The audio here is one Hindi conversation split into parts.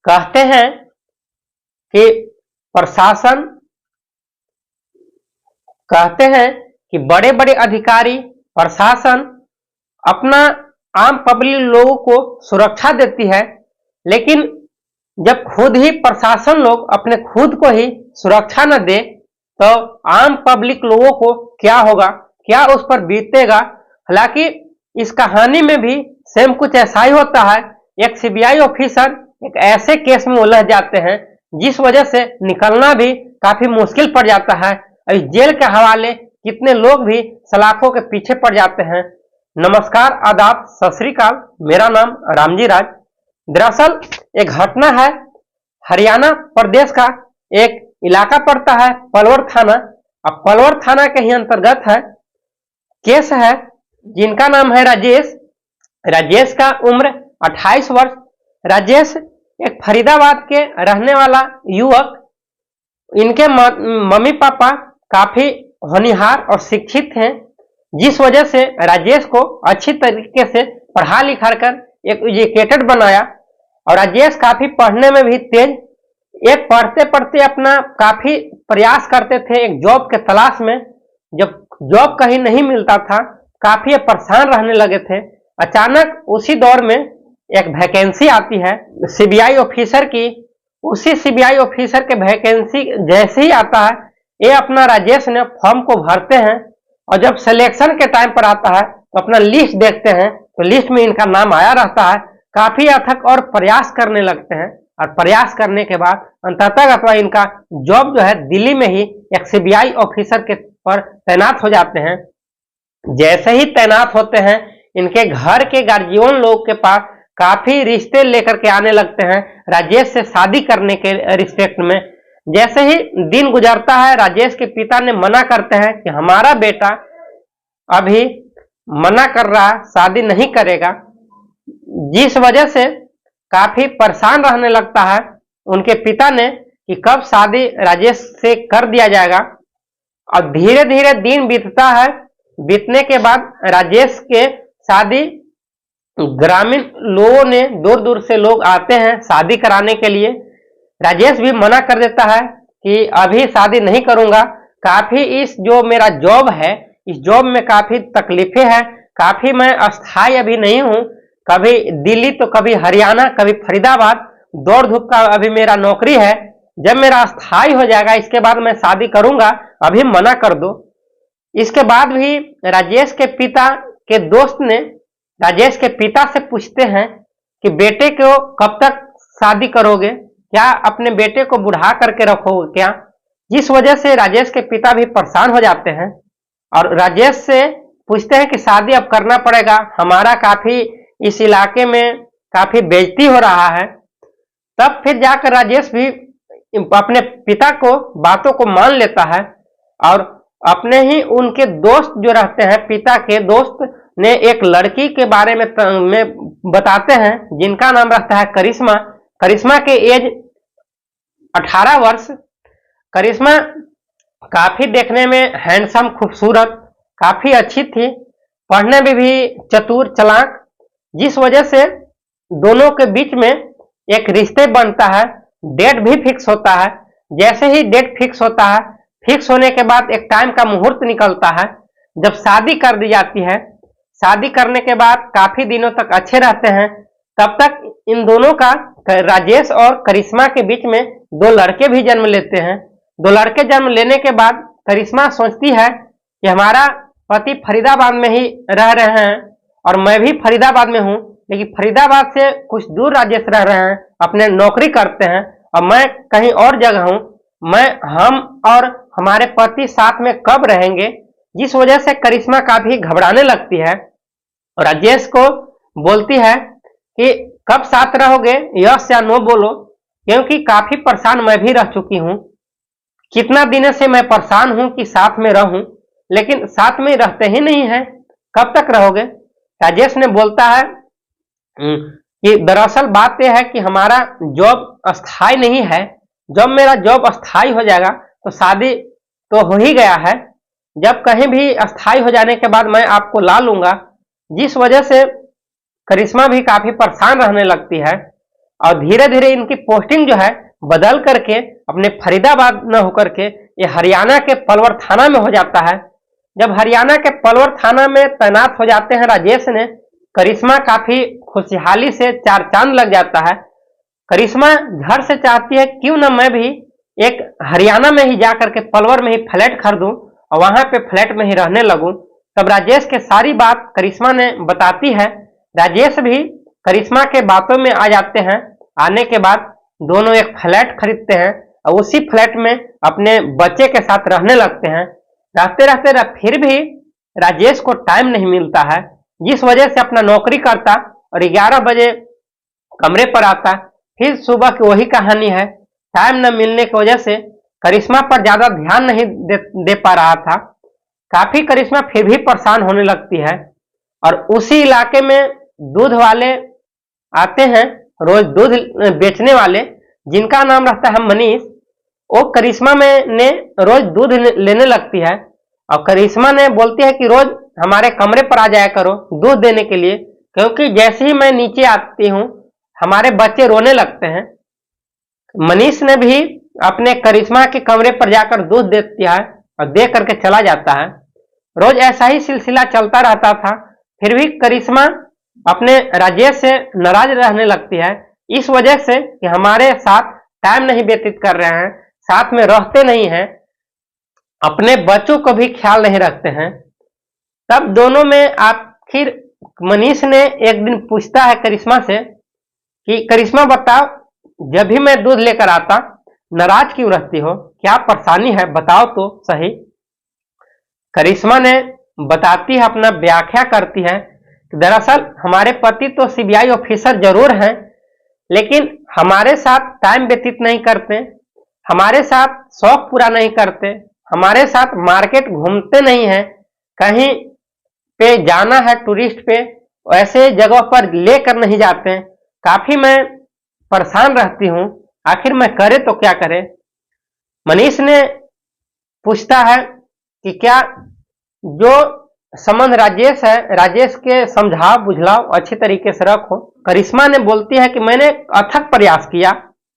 कहते हैं कि प्रशासन कहते हैं कि बड़े बड़े अधिकारी प्रशासन अपना आम पब्लिक लोगों को सुरक्षा देती है, लेकिन जब खुद ही प्रशासन लोग अपने खुद को ही सुरक्षा न दे तो आम पब्लिक लोगों को क्या होगा, क्या उस पर बीतेगा। हालांकि इस कहानी में भी सेम कुछ ऐसा ही होता है। एक सीबीआई ऑफिसर एक ऐसे केस में उलझ जाते हैं जिस वजह से निकलना भी काफी मुश्किल पड़ जाता है। इस जेल के हवाले कितने लोग भी सलाखों के पीछे पड़ जाते हैं। नमस्कार, आदाब, सत श्री अकाल। मेरा नाम रामजी राज। दरअसल एक घटना है, हरियाणा प्रदेश का एक इलाका पड़ता है पलवल थाना। अब पलवल थाना के ही अंतर्गत है केस है जिनका नाम है राजेश। राजेश का उम्र 28 वर्ष। राजेश एक फरीदाबाद के रहने वाला युवक। इनके मम्मी पापा काफी होनहार और शिक्षित हैं, जिस वजह से राजेश को अच्छी तरीके से पढ़ा लिखा कर एक एजुकेटेड बनाया। और राजेश काफी पढ़ने में भी तेज। एक पढ़ते पढ़ते अपना काफी प्रयास करते थे एक जॉब के तलाश में। जब जॉब कहीं नहीं मिलता था, काफी परेशान रहने लगे थे। अचानक उसी दौर में एक वैकेंसी आती है सीबीआई ऑफिसर की। उसी सीबीआई ऑफिसर के वैकेंसी जैसे ही आता है, ये अपना राजेश ने फॉर्म को भरते हैं। और जब सिलेक्शन के टाइम पर आता है तो अपना लिस्ट देखते हैं तो लिस्ट में इनका नाम आया रहता है। काफी अथक और प्रयास करने लगते हैं और प्रयास करने के बाद अंततः इनका जॉब जो है दिल्ली में ही एक सीबीआई ऑफिसर के पर तैनात हो जाते हैं। जैसे ही तैनात होते हैं, इनके घर के गार्जियन लोग के पास काफी रिश्ते लेकर के आने लगते हैं राजेश से शादी करने के रिस्पेक्ट में। जैसे ही दिन गुजरता है, राजेश के पिता ने मना करते हैं कि हमारा बेटा अभी मना कर रहा, शादी नहीं करेगा, जिस वजह से काफी परेशान रहने लगता है उनके पिता ने कि कब शादी राजेश से कर दिया जाएगा। और धीरे धीरे दिन बीतता है। बीतने के बाद राजेश के शादी ग्रामीण लोगों ने दूर दूर से लोग आते हैं शादी कराने के लिए। राजेश भी मना कर देता है कि अभी शादी नहीं करूंगा, काफी इस जो मेरा जॉब है, इस जॉब में काफी तकलीफें हैं, काफी मैं अस्थायी अभी नहीं हूं, कभी दिल्ली तो कभी हरियाणा कभी फरीदाबाद, दौड़ धूप का अभी मेरा नौकरी है। जब मेरा स्थायी हो जाएगा इसके बाद मैं शादी करूंगा, अभी मना कर दो। इसके बाद भी राजेश के पिता के दोस्त ने राजेश के पिता से पूछते हैं कि बेटे को कब तक शादी करोगे, क्या अपने बेटे को बुढ़ा करके रखोगे क्या। जिस वजह से राजेश के पिता भी परेशान हो जाते हैं और राजेश से पूछते हैं कि शादी अब करना पड़ेगा, हमारा काफी इस इलाके में काफी बेइज्जती हो रहा है। तब फिर जाकर राजेश भी अपने पिता को बातों को मान लेता है और अपने ही उनके दोस्त जो रहते हैं, पिता के दोस्त ने एक लड़की के बारे में बताते हैं जिनका नाम रहता है करिश्मा। करिश्मा के एज 18 वर्ष। करिश्मा काफी देखने में हैंडसम, खूबसूरत, काफी अच्छी थी, पढ़ने में भी चतुर चालाक, जिस वजह से दोनों के बीच में एक रिश्ते बनता है। डेट भी फिक्स होता है। जैसे ही डेट फिक्स होता है, फिक्स होने के बाद एक टाइम का मुहूर्त निकलता है जब शादी कर दी जाती है। शादी करने के बाद काफी दिनों तक अच्छे रहते हैं। तब तक इन दोनों का, राजेश और करिश्मा के बीच में 2 लड़के भी जन्म लेते हैं। 2 लड़के जन्म लेने के बाद करिश्मा सोचती है कि हमारा पति फरीदाबाद में ही रह रहे हैं और मैं भी फरीदाबाद में हूँ, लेकिन फरीदाबाद से कुछ दूर राजेश रह रहे हैं, अपने नौकरी करते हैं और मैं कहीं और जगह हूँ। हम और हमारे पति साथ में कब रहेंगे, जिस वजह से करिश्मा काफी घबराने लगती है और राजेश को बोलती है कि कब साथ रहोगे, यस या नो बोलो, क्योंकि काफी परेशान मैं भी रह चुकी हूँ। कितना दिन से मैं परेशान हूँ कि साथ में रहूं, लेकिन साथ में रहते ही नहीं है, कब तक रहोगे। राजेश ने बोलता है कि दरअसल बात यह है कि हमारा जॉब अस्थायी नहीं है, जब मेरा जॉब अस्थायी हो जाएगा तो शादी तो हो ही गया है, जब कहीं भी अस्थायी हो जाने के बाद मैं आपको ला लूंगा। जिस वजह से करिश्मा भी काफी परेशान रहने लगती है और धीरे धीरे इनकी पोस्टिंग जो है बदल करके अपने फरीदाबाद न होकर के ये हरियाणा के पलवल थाना में हो जाता है। जब हरियाणा के पलवल थाना में तैनात हो जाते हैं राजेश ने, करिश्मा काफी खुशहाली से चार चांद लग जाता है। करिश्मा घर से चाहती है क्यों ना मैं भी एक हरियाणा में ही जाकर के पलवल में ही फ्लैट खरीदूं और वहां पे फ्लैट में ही रहने लगूं। तब राजेश के सारी बात करिश्मा ने बताती है। राजेश भी करिश्मा के बातों में आ जाते हैं। आने के बाद दोनों एक फ्लैट खरीदते हैं और उसी फ्लैट में अपने बच्चे के साथ रहने लगते हैं। रहते रहते फिर भी राजेश को टाइम नहीं मिलता है, जिस वजह से अपना नौकरी करता और 11 बजे कमरे पर आता। फिर सुबह की वही कहानी है, टाइम न मिलने की वजह से करिश्मा पर ज्यादा ध्यान नहीं दे पा रहा था। काफी करिश्मा फिर भी परेशान होने लगती है और उसी इलाके में दूध वाले आते हैं, रोज दूध बेचने वाले, जिनका नाम रहता है मनीष। वो करिश्मा में ने रोज दूध लेने लगती है और करिश्मा ने बोलती है कि रोज हमारे कमरे पर आ जाया करो दूध देने के लिए, क्योंकि जैसे ही मैं नीचे आती हूँ हमारे बच्चे रोने लगते हैं। मनीष ने भी अपने करिश्मा के कमरे पर जाकर दूध देती है और दे करके चला जाता है। रोज ऐसा ही सिलसिला चलता रहता था। फिर भी करिश्मा अपने राजेश से नाराज रहने लगती है, इस वजह से कि हमारे साथ टाइम नहीं व्यतीत कर रहे हैं, साथ में रहते नहीं हैं, अपने बच्चों को भी ख्याल नहीं रखते हैं। तब दोनों में आखिर मनीष ने एक दिन पूछता है करिश्मा से कि करिश्मा बताओ, जब भी मैं दूध लेकर आता नाराज क्यों रहती हो, क्या परेशानी है, बताओ तो सही। करिश्मा ने बताती है, अपना व्याख्या करती है कि दरअसल हमारे पति तो सीबीआई ऑफिसर जरूर हैं, लेकिन हमारे साथ टाइम व्यतीत नहीं करते, हमारे साथ शौक पूरा नहीं करते, हमारे साथ मार्केट घूमते नहीं हैं, कहीं पे जाना है टूरिस्ट पे ऐसे जगह पर लेकर नहीं जाते। काफी मैं परेशान रहती हूँ, आखिर मैं करे तो क्या करे। मनीष ने पूछता है कि क्या जो संबंध राजेश है, राजेश के समझाओ बुझलाओ अच्छी तरीके से रखो। करिश्मा ने बोलती है कि मैंने अथक प्रयास किया,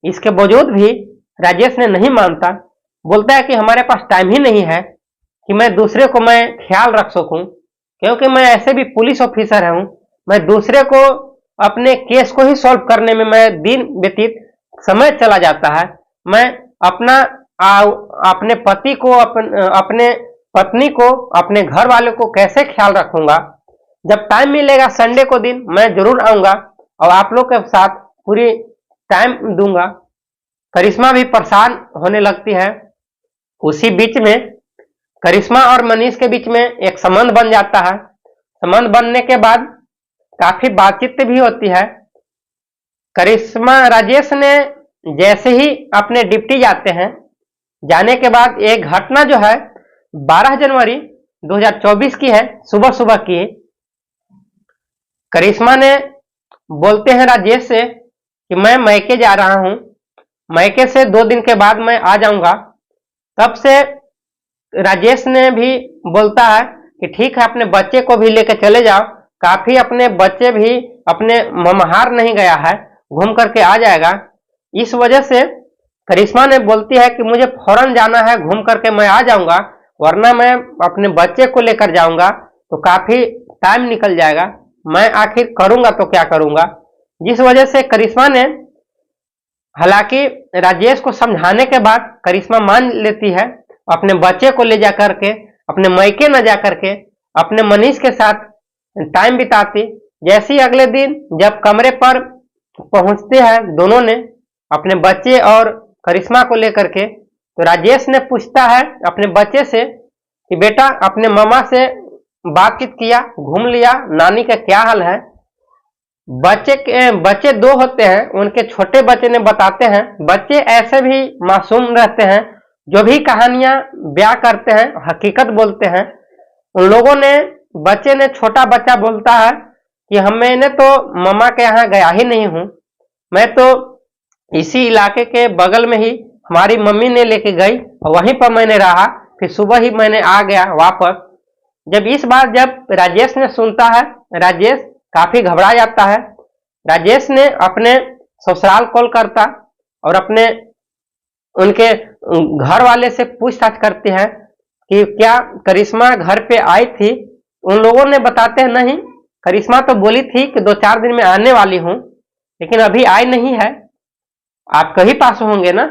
इसके बावजूद भी राजेश ने नहीं मानता। बोलता है कि हमारे पास टाइम ही नहीं है कि मैं दूसरे को मैं ख्याल रख सकूं, क्योंकि मैं ऐसे भी पुलिस ऑफिसर हूं, मैं दूसरे को अपने केस को ही सॉल्व करने में मैं दिन व्यतीत समय चला जाता है। मैं अपने पति को, अपने पत्नी को, अपने घर वाले को कैसे ख्याल रखूंगा। जब टाइम मिलेगा संडे को दिन मैं जरूर आऊंगा और आप लोग के साथ पूरी टाइम दूंगा। करिश्मा भी परेशान होने लगती है। उसी बीच में करिश्मा और मनीष के बीच में एक संबंध बन जाता है। संबंध बनने के बाद काफी बातचीत भी होती है। करिश्मा राजेश ने जैसे ही अपने डिप्टी जाते हैं, जाने के बाद एक घटना जो है 12 जनवरी 2024 की है, सुबह सुबह की। करिश्मा ने बोलते हैं राजेश से कि मैं मैके जा रहा हूं, मैके से 2 दिन के बाद मैं आ जाऊंगा। तब से राजेश ने भी बोलता है कि ठीक है, अपने बच्चे को भी लेकर चले जाओ। काफी अपने बच्चे भी अपने ममहार नहीं गया है, घूम करके आ जाएगा। इस वजह से करिश्मा ने बोलती है कि मुझे फौरन जाना है, घूम करके मैं आ जाऊंगा, वरना मैं अपने बच्चे को लेकर जाऊंगा तो काफी टाइम निकल जाएगा, मैं आखिर करूंगा तो क्या करूंगा। जिस वजह से करिश्मा ने, हालांकि राजेश को समझाने के बाद करिश्मा मान लेती है, अपने बच्चे को ले जा करके अपने मैके न जा करके अपने मनीष के साथ टाइम बिताती। जैसे ही अगले दिन जब कमरे पर पहुंचते हैं दोनों ने अपने बच्चे और करिश्मा को लेकर के, तो राजेश ने पूछता है अपने बच्चे से कि बेटा अपने मामा से बातचीत किया, घूम लिया, नानी का क्या हाल है। बच्चे 2 होते हैं, उनके छोटे बच्चे ने बताते हैं। बच्चे ऐसे भी मासूम रहते हैं, जो भी कहानियां ब्याह करते हैं हकीकत बोलते हैं। उन लोगों ने, बच्चे ने, छोटा बच्चा बोलता है कि मैंने तो मम्मा के यहाँ गया ही नहीं हूँ, मैं तो इसी इलाके के बगल में ही हमारी मम्मी ने लेके गई और वहीं पर मैंने रहा, फिर सुबह ही मैंने आ गया वापस। जब इस बार जब राजेश ने सुनता है, राजेश काफी घबरा जाता है। राजेश ने अपने ससुराल कॉल करता और अपने उनके घर वाले से पूछताछ करती है कि क्या करिश्मा घर पे आई थी। उन लोगों ने बताते हैं नहीं, करिश्मा तो बोली थी कि 2-4 दिन में आने वाली हूं, लेकिन अभी आई नहीं है, आप कहीं पास होंगे ना।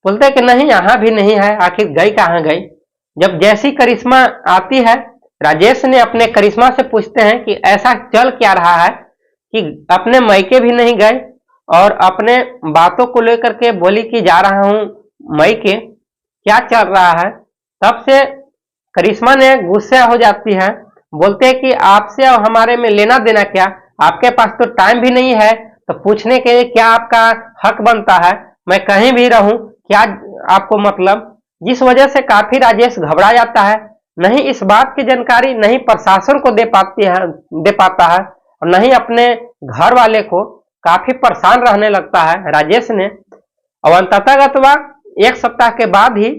बोलते हैं कि नहीं, यहाँ भी नहीं है, आखिर गई कहाँ गई। जब जैसी करिश्मा आती है, राजेश ने अपने करिश्मा से पूछते हैं कि ऐसा चल क्या रहा है कि अपने मायके भी नहीं गए और अपने बातों को लेकर के बोली कि जा रहा हूं मायके, क्या चल रहा है। तब से करिश्मा ने गुस्सा हो जाती है, बोलते हैं कि आपसे और हमारे में लेना देना क्या, आपके पास तो टाइम भी नहीं है, तो पूछने के लिए क्या आपका हक बनता है, मैं कहीं भी रहूं, क्या आपको मतलब। जिस वजह से काफी राजेश घबरा जाता है, नहीं इस बात की जानकारी नहीं प्रशासन को दे पाता है और नहीं अपने घर वाले को। काफी परेशान रहने लगता है राजेश ने। और अंततः 1 सप्ताह के बाद ही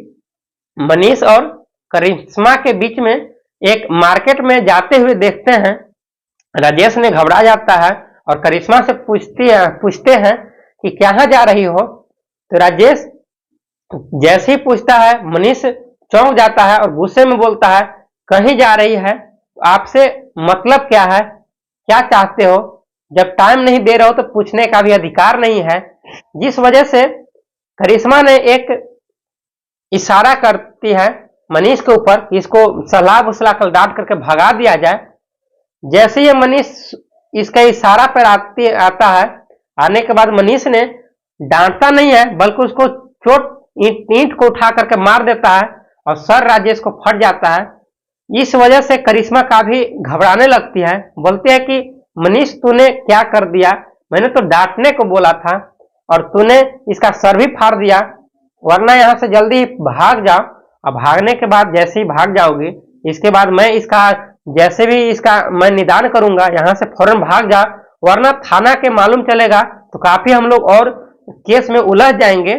मनीष और करिश्मा के बीच में एक मार्केट में जाते हुए देखते हैं। राजेश ने घबरा जाता है और करिश्मा से पूछते हैं कि कहाँ जा रही हो। तो राजेश जैसे ही पूछता है, मनीष चौंक जाता है और गुस्से में बोलता है, कहीं जा रही है, आपसे मतलब क्या है, क्या चाहते हो, जब टाइम नहीं दे रहे हो तो पूछने का भी अधिकार नहीं है। जिस वजह से करिश्मा ने एक इशारा करती है मनीष के ऊपर, इसको सलाह बुसला कर डांट करके भगा दिया जाए। जैसे ही मनीष इसका इशारा पर आता है, आने के बाद मनीष ने डांटता नहीं है बल्कि उसको चोट ईंट को उठा करके मार देता है और सर राजेश को फट जाता है। इस वजह से करिश्मा काफी घबराने लगती है, बोलती है कि मनीष तूने क्या कर दिया, मैंने तो डांटने को बोला था और तूने इसका सर भी फाड़ दिया, वरना यहाँ से जल्दी भाग जाओ। अब भागने के बाद जैसे ही भाग जाओगी, इसके बाद मैं इसका जैसे भी इसका मैं निदान करूंगा, यहाँ से फौरन भाग जा, वरना थाना के मालूम चलेगा तो काफी हम लोग और केस में उलझ जाएंगे।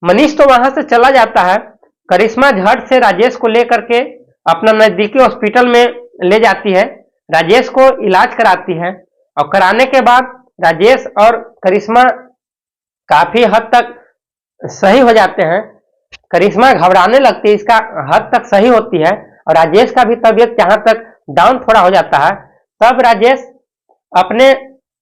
मनीष तो वहां से चला जाता है। करिश्मा झट से राजेश को लेकर के अपना नजदीकी हॉस्पिटल में ले जाती है, राजेश को इलाज कराती है और कराने के बाद राजेश और करिश्मा काफी हद तक सही हो जाते हैं। करिश्मा घबराने लगती है, इसका हद तक सही होती है और राजेश का भी तबीयत जहां तक डाउन थोड़ा हो जाता है। तब राजेश अपने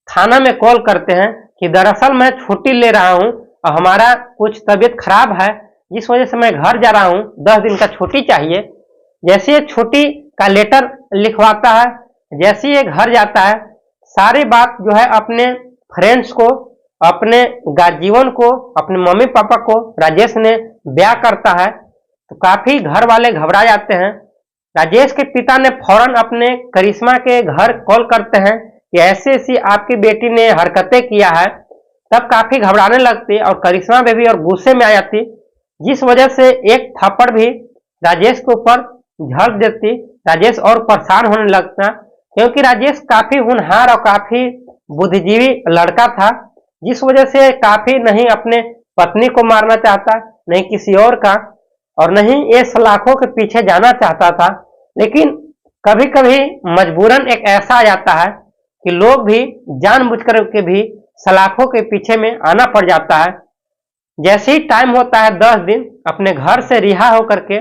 थाना में कॉल करते हैं कि दरअसल मैं छुट्टी ले रहा हूं और हमारा कुछ तबीयत खराब है, जिस वजह से मैं घर जा रहा हूं, 10 दिन का छुट्टी चाहिए। जैसे ये छुट्टी का लेटर लिखवाता है, जैसे ये घर जाता है, सारी बात जो है अपने फ्रेंड्स को, अपने गार्जियन को, अपने मम्मी पापा को राजेश ने ब्याह करता है। तो काफी घर वाले घबरा जाते हैं। राजेश के पिता ने फौरन अपने करिश्मा के घर कॉल करते हैं कि ऐसी ऐसी आपकी बेटी ने हरकतें किया है। तब काफी घबराने लगती और करिश्मा बेबी और गुस्से में आ जाती, जिस वजह से एक थप्पड़ भी राजेश के ऊपर झड़क देती। राजेश और परेशान होने लगता, क्योंकि राजेश काफी होनहार और काफी बुद्धिजीवी लड़का था, जिस वजह से काफी नहीं अपने पत्नी को मारना चाहता, नहीं किसी और का, और नहीं ये सलाखों के पीछे जाना चाहता था। लेकिन कभी कभी मजबूरन एक ऐसा आ जाता है कि लोग भी जानबूझकर के भी सलाखों के पीछे में आना पड़ जाता है। जैसे ही टाइम होता है 10 दिन, अपने घर से रिहा होकर के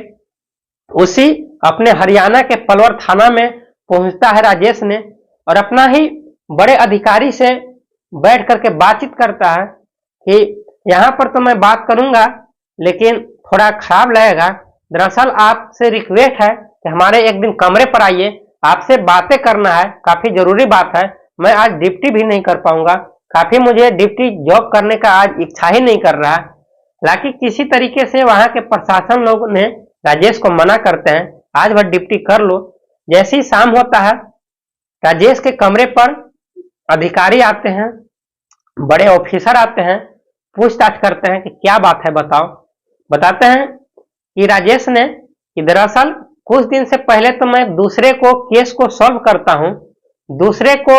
उसी अपने हरियाणा के पलवल थाना में पहुंचता है राजेश ने और अपना ही बड़े अधिकारी से बैठ करके बातचीत करता है कि यहाँ पर तो मैं बात करूंगा लेकिन थोड़ा खराब लगेगा, दरअसल आपसे रिक्वेस्ट है कि हमारे एक दिन कमरे पर आइए, आपसे बातें करना है, काफी जरूरी बात है। मैं आज ड्यूटी भी नहीं कर पाऊंगा, काफी मुझे ड्यूटी जॉब करने का आज इच्छा ही नहीं कर रहा। हालांकि किसी तरीके से वहां के प्रशासन लोग ने राजेश को मना करते हैं, आज वह ड्यूटी कर लो। जैसे ही शाम होता है, राजेश के कमरे पर अधिकारी आते हैं, बड़े ऑफिसर आते हैं, पूछताछ करते हैं कि क्या बात है बताओ। बताते हैं कि राजेश ने कि दरअसल कुछ दिन से पहले तो मैं दूसरे को केस को सॉल्व करता हूं, दूसरे को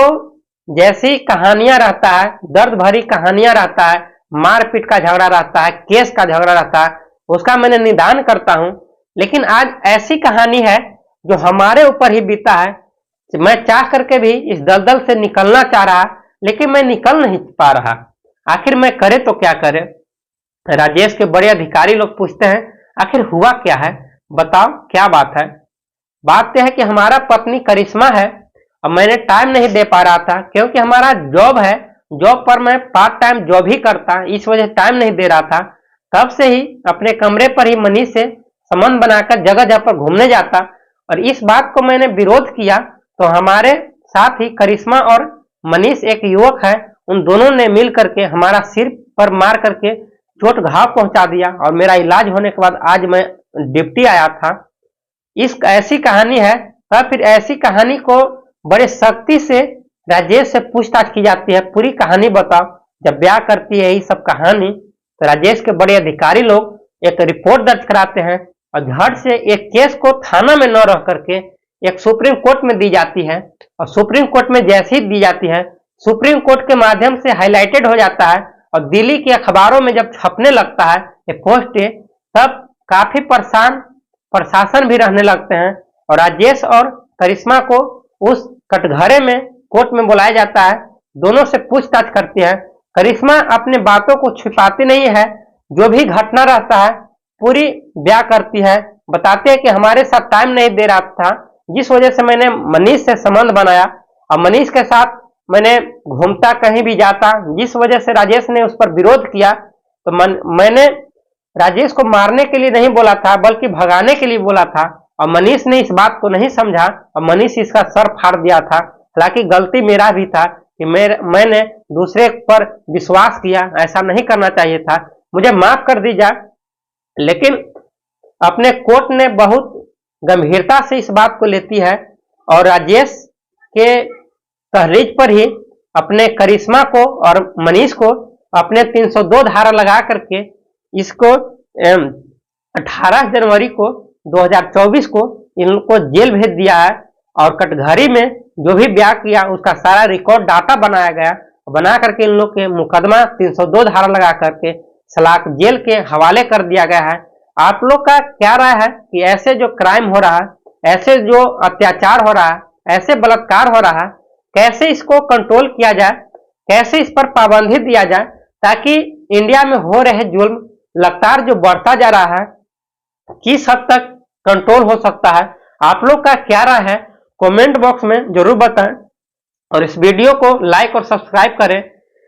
जैसी कहानियां रहता है, दर्द भरी कहानियां रहता है, मारपीट का झगड़ा रहता है, केस का झगड़ा रहता है, उसका मैंने निदान करता हूं। लेकिन आज ऐसी कहानी है जो हमारे ऊपर ही बीता है, मैं चाह करके भी इस दलदल से निकलना चाह रहा, लेकिन मैं निकल नहीं पा रहा। आखिर मैं करे तो क्या करे। राजेश के बड़े अधिकारी लोग पूछते हैं आखिर हुआ क्या है, बताओ क्या बात है। बात यह है कि हमारा पत्नी करिश्मा है और मैंने टाइम नहीं दे पा रहा था क्योंकि हमारा जॉब है, जॉब पर मैं पार्ट टाइम जॉब ही करता, इस वजह से टाइम नहीं दे रहा था। तब से ही अपने कमरे पर ही मनीष से संबंध बनाकर जगह जगह पर घूमने जाता और इस बात को मैंने विरोध किया तो हमारे साथ ही करिश्मा और मनीष एक युवक है, उन दोनों ने मिल करके हमारा सिर पर मार करके चोट घाव पहुंचा दिया और मेरा इलाज होने के बाद आज मैं ड्यूटी आया था। इस ऐसी कहानी है। तब फिर ऐसी कहानी को बड़े सख्ती से राजेश से पूछताछ की जाती है, पूरी कहानी बताओ। जब ब्याह करती है यही सब कहानी तो राजेश के बड़े अधिकारी लोग एक रिपोर्ट दर्ज कराते हैं और झट से एक केस को थाना में न रह करके एक सुप्रीम कोर्ट में दी जाती है और सुप्रीम कोर्ट में जैसी दी जाती है सुप्रीम कोर्ट के माध्यम से हाईलाइटेड हो जाता है और दिल्ली के अखबारों में जब छपने लगता है ये पोस्ट, तब काफी परेशान प्रशासन भी रहने लगते हैं और राजेश और करिश्मा को उस कटघरे में कोर्ट में बुलाया जाता है। दोनों से पूछताछ करती है। करिश्मा अपने बातों को छिपाती नहीं है, जो भी घटना रहता है पूरी बयां करती है, बताते हैं कि हमारे साथ टाइम नहीं दे रहा था जिस वजह से मैंने मनीष से संबंध बनाया और मनीष के साथ मैंने घूमता कहीं भी जाता, जिस वजह से राजेश ने उस पर विरोध किया। तो मैंने राजेश को मारने के लिए नहीं बोला था बल्कि भगाने के लिए बोला था और मनीष ने इस बात को नहीं समझा और मनीष इसका सर फाड़ दिया था। हालांकि गलती मेरा भी था कि मैंने दूसरे पर विश्वास किया, ऐसा नहीं करना चाहिए था, मुझे माफ कर दीजिए। लेकिन अपने कोर्ट ने बहुत गंभीरता से इस बात को लेती है और राजेश के तहरीज पर ही अपने करिश्मा को और मनीष को अपने 302 धारा लगा करके इसको 18 जनवरी को 2024 को इनको जेल भेज दिया है और कटघरी में जो भी ब्याह किया उसका सारा रिकॉर्ड डाटा बनाया गया, बना करके इन लोग के मुकदमा 302 धारा लगा करके सलाख जेल के हवाले कर दिया गया है। आप लोग का क्या राय है कि ऐसे जो क्राइम हो रहा है, ऐसे जो अत्याचार हो रहा है, ऐसे बलात्कार हो रहा है, कैसे इसको कंट्रोल किया जाए, कैसे इस पर पाबंदी दिया जाए ताकि इंडिया में हो रहे जुल्म लगातार जो बढ़ता जा रहा है किस हद तक कंट्रोल हो सकता है। आप लोग का क्या राय है कमेंट बॉक्स में जरूर बताएं और इस वीडियो को लाइक और सब्सक्राइब करें।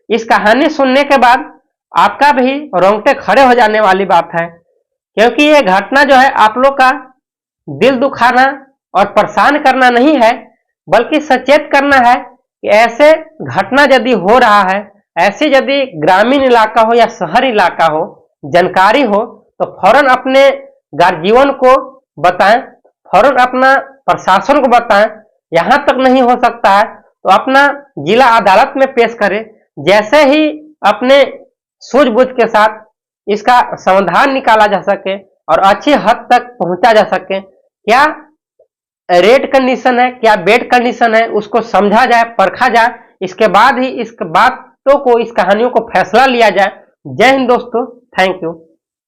इस कहानी सुनने के बाद आपका भी रोंगटे खड़े हो जाने वाली बात है क्योंकि ये घटना जो है आप लोग का दिल दुखाना और परेशान करना नहीं है बल्कि सचेत करना है कि ऐसे घटना यदि हो रहा है, ऐसे यदि ग्रामीण इलाका हो या शहर इलाका हो, जानकारी हो तो फौरन अपने गार्जियन को बताएं, फौरन अपना प्रशासन को बताएं। यहां तक नहीं हो सकता है तो अपना जिला अदालत में पेश करें, जैसे ही अपने सूझबूझ के साथ इसका समाधान निकाला जा सके और अच्छी हद तक पहुंचा जा सके। क्या रेड कंडीशन है, क्या बेड कंडीशन है, उसको समझा जाए, परखा जाए, इसके बाद ही इस बातों को, इस कहानियों को फैसला लिया जाए। जय हिंद दोस्तों, थैंक यू।